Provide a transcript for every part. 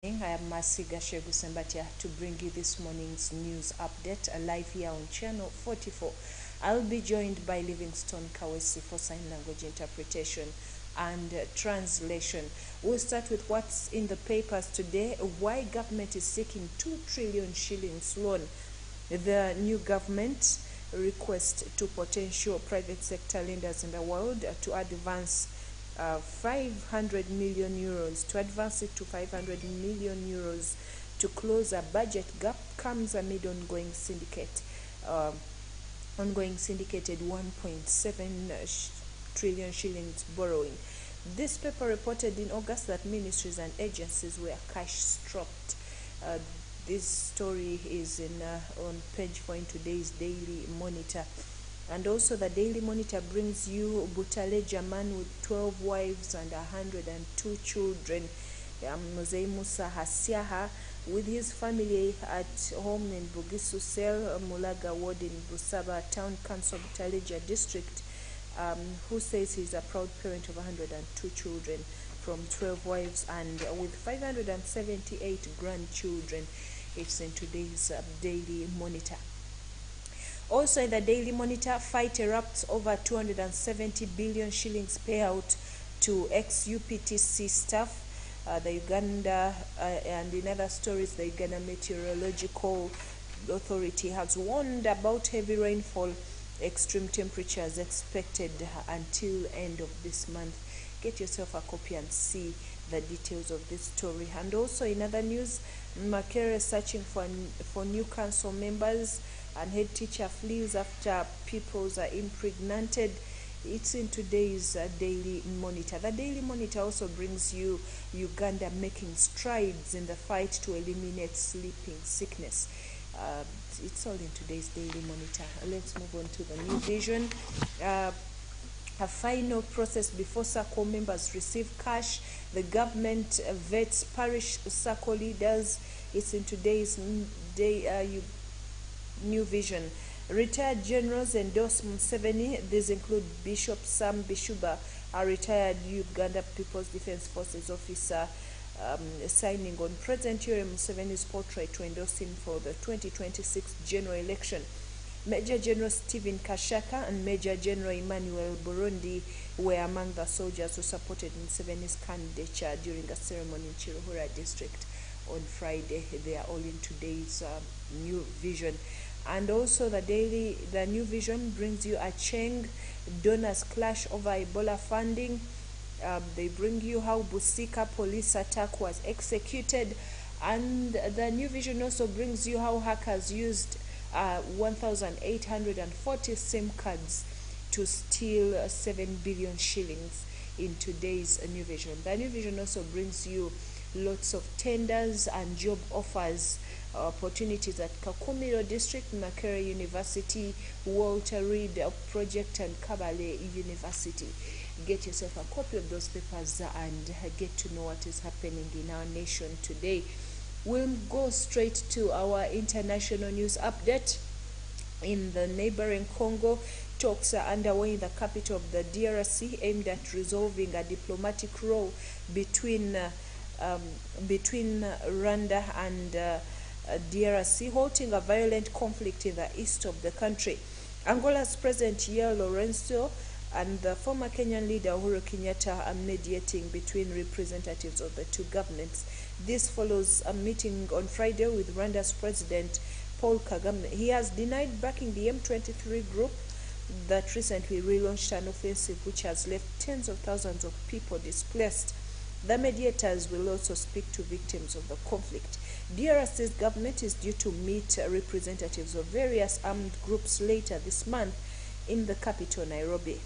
I am Mercy Gashegu Sembatia to bring you this morning's news update live here on channel 44. I'll be joined by Livingstone Kawesi for sign language interpretation and translation. We'll start with what's in the papers today. Why government is seeking 2 trillion shillings loan. The new government request to potential private sector lenders in the world to advance 500 million euros, to advance it to 500 million euros to close a budget gap comes amid ongoing syndicated 1.7 trillion shillings borrowing. This paper reported in August that ministries and agencies were cash strapped. This story is on page 4 in today's Daily Monitor. And also the Daily Monitor brings you Butaleja man with 12 wives and 102 children. Mzee Musa Hasiaha with his family at home in Bugisu Sel, Mulaga Ward in Busaba Town Council, Butaleja District, who says he's a proud parent of 102 children from 12 wives and with 578 grandchildren. It's in today's Daily Monitor. Also in the Daily Monitor, fight erupts over 270 billion shillings payout to ex-UPTC staff. The Uganda, and in other stories, the Uganda Meteorological Authority has warned about heavy rainfall, extreme temperatures expected until end of this month. Get yourself a copy and see the details of this story. And also in other news, Makerere searching for new council members, and head teacher flees after pupils are impregnated. It's in today's Daily Monitor. The Daily Monitor also brings you Uganda making strides in the fight to eliminate sleeping sickness. It's all in today's Daily Monitor. Let's move on to the New Vision. A final process before SACCO members receive cash. The government vets parish SACCO leaders. It's in today's New Vision. Retired generals endorse Museveni. These include Bishop Sam Bishuba, a retired Uganda People's Defence Forces officer, signing on President Yoweri Museveni's portrait to endorse him for the 2026 general election. Major General Stephen Kashaka and Major General Emmanuel Burundi were among the soldiers who supported Museveni's candidature during a ceremony in Chiruhura district on Friday. They are all in today's New Vision. And also the New Vision brings you a Cheng donors clash over Ebola funding. They bring you how Busika police attack was executed. And the New Vision also brings you how hackers used 1,840 SIM cards to steal 7 billion shillings in today's New Vision. The New Vision also brings you lots of tenders and job offers, opportunities at Kakumiro District, Makerere University, Walter Reed Project, and Kabale University. Get yourself a copy of those papers and get to know what is happening in our nation today. We'll go straight to our international news update. In the neighboring Congo, talks are underway in the capital of the DRC aimed at resolving a diplomatic row between Rwanda and DRC, halting a violent conflict in the east of the country. Angola's President João Lourenço and the former Kenyan leader Uhuru Kenyatta are mediating between representatives of the two governments. This follows a meeting on Friday with Rwanda's President Paul Kagame. He has denied backing the M23 group that recently relaunched an offensive which has left tens of thousands of people displaced. The mediators will also speak to victims of the conflict. DRC's government is due to meet representatives of various armed groups later this month in the capital, Nairobi.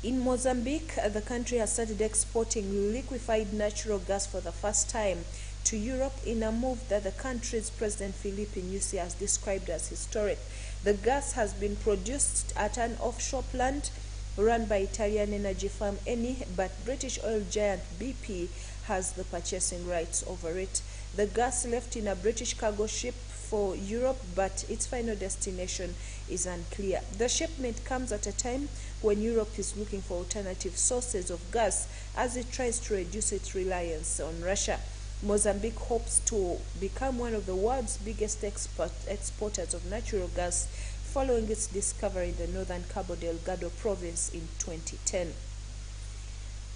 In Mozambique, the country has started exporting liquefied natural gas for the first time to Europe in a move that the country's President Filipe Nyusi has described as historic. The gas has been produced at an offshore plant run by Italian energy firm Eni, but British oil giant BP has the purchasing rights over it. The gas left in a British cargo ship for Europe, but its final destination is unclear. The shipment comes at a time when Europe is looking for alternative sources of gas as it tries to reduce its reliance on Russia. Mozambique hopes to become one of the world's biggest exporters of natural gas following its discovery in the northern Cabo Delgado province in 2010.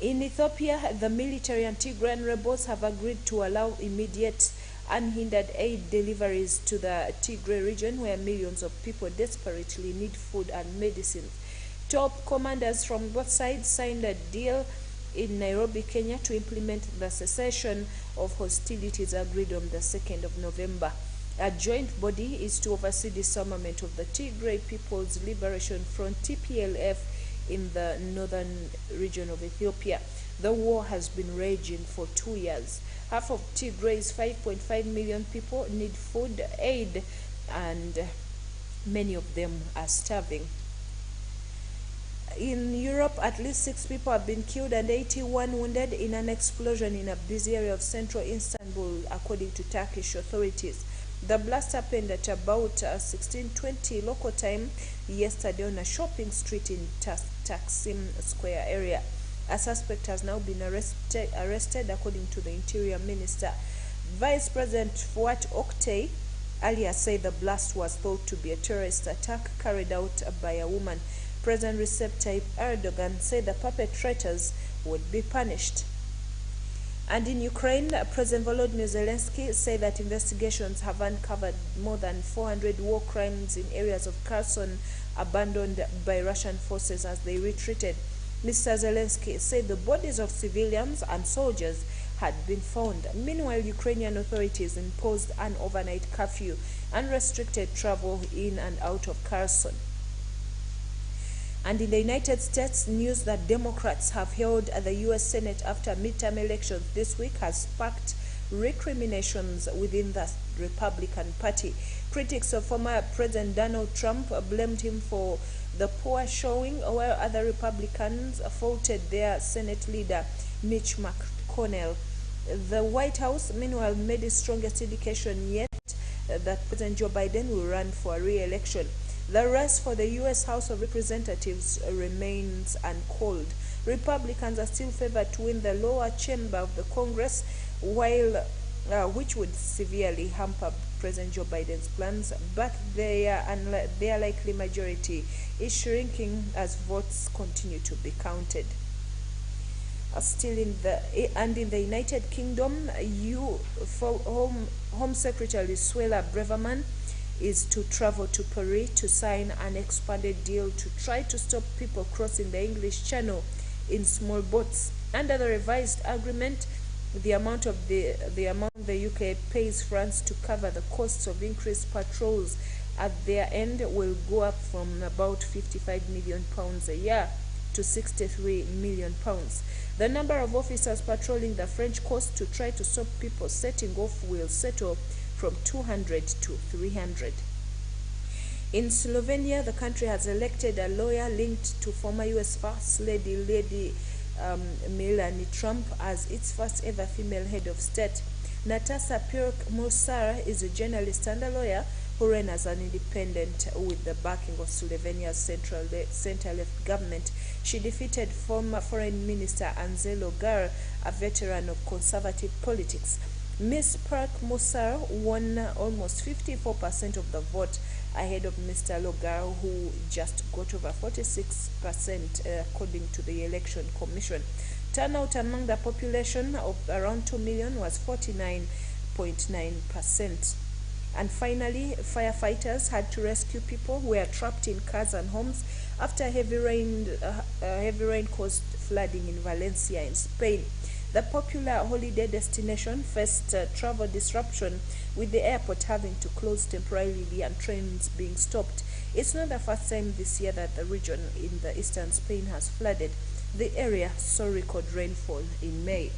In Ethiopia, the military and Tigrayan rebels have agreed to allow immediate unhindered aid deliveries to the Tigray region, where millions of people desperately need food and medicine. Top commanders from both sides signed a deal in Nairobi, Kenya, to implement the cessation of hostilities agreed on the 2nd of November. A joint body is to oversee disarmament of the Tigray People's Liberation Front, TPLF, in the northern region of Ethiopia. The war has been raging for 2 years. Half of Tigray's 5.5 million people need food aid, and many of them are starving. In Europe, at least 6 people have been killed and 81 wounded in an explosion in a busy area of central Istanbul, according to Turkish authorities. The blast happened at about 16:20 local time yesterday on a shopping street in Taksim Square area. A suspect has now been arrested, according to the Interior Minister. Vice President Fuat Oktay earlier said the blast was thought to be a terrorist attack carried out by a woman. President Recep Tayyip Erdogan said the perpetrators would be punished. And in Ukraine, President Volodymyr Zelensky said that investigations have uncovered more than 400 war crimes in areas of Kherson abandoned by Russian forces as they retreated. Mr. Zelensky said the bodies of civilians and soldiers had been found. Meanwhile, Ukrainian authorities imposed an overnight curfew and restricted travel in and out of Kherson. And in the United States, news that Democrats have held the U.S. Senate after midterm elections this week has sparked recriminations within the Republican Party. Critics of former President Donald Trump blamed him for the poor showing, while other Republicans faulted their Senate leader, Mitch McConnell. The White House, meanwhile, made its strongest indication yet that President Joe Biden will run for re-election. The race for the U.S. House of Representatives remains uncalled. Republicans are still favored to win the lower chamber of the Congress, which would severely hamper President Joe Biden's plans, but their likely majority is shrinking as votes continue to be counted. Still in the United Kingdom, Home Secretary Suella Braverman is to travel to Paris to sign an expanded deal to try to stop people crossing the English Channel in small boats. Under the revised agreement, the amount the UK pays France to cover the costs of increased patrols at their end will go up from about £55 million a year to £63 million. The number of officers patrolling the French coast to try to stop people setting off will settle from 200 to 300. In Slovenia, the country has elected a lawyer linked to former U.S. First Lady Melania Trump as its first ever female head of state. Nataša Pirc-Musar is a journalist and a lawyer who ran as an independent with the backing of Slovenia's center-left government. She defeated former Foreign Minister Anže Logar, a veteran of conservative politics. Ms. Pirc-Musar won almost 54% of the vote ahead of Mr. Logar, who just got over 46% according to the Election Commission. Turnout among the population of around 2 million was 49.9%. And finally, firefighters had to rescue people who were trapped in cars and homes after heavy rain caused flooding in Valencia in Spain. The popular holiday destination faced travel disruption, with the airport having to close temporarily and trains being stopped. It's not the first time this year that the region in the eastern Spain has flooded. The area saw record rainfall in May.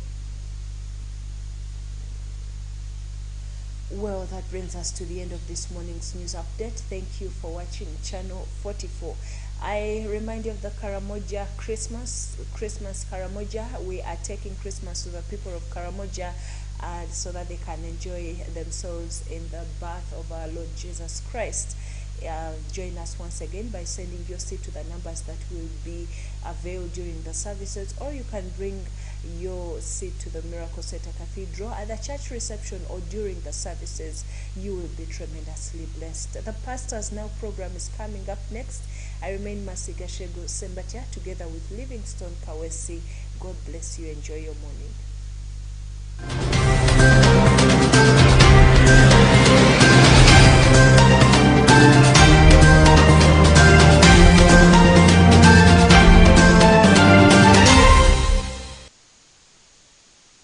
Well, that brings us to the end of this morning's news update. Thank you for watching Channel 44. I remind you of the Karamoja Christmas Karamoja. We are taking Christmas to the people of Karamoja so that they can enjoy themselves in the birth of our Lord Jesus Christ. join us once again by sending your seed to the numbers that will be availed during the services, or you can bring your seed to the Miracle Center Cathedral at the church reception or during the services. You will be tremendously blessed. The Pastors Now program is coming up next. I remain Mercy Gashego Sembatia together with Livingstone Kawesi. God bless you. Enjoy your morning.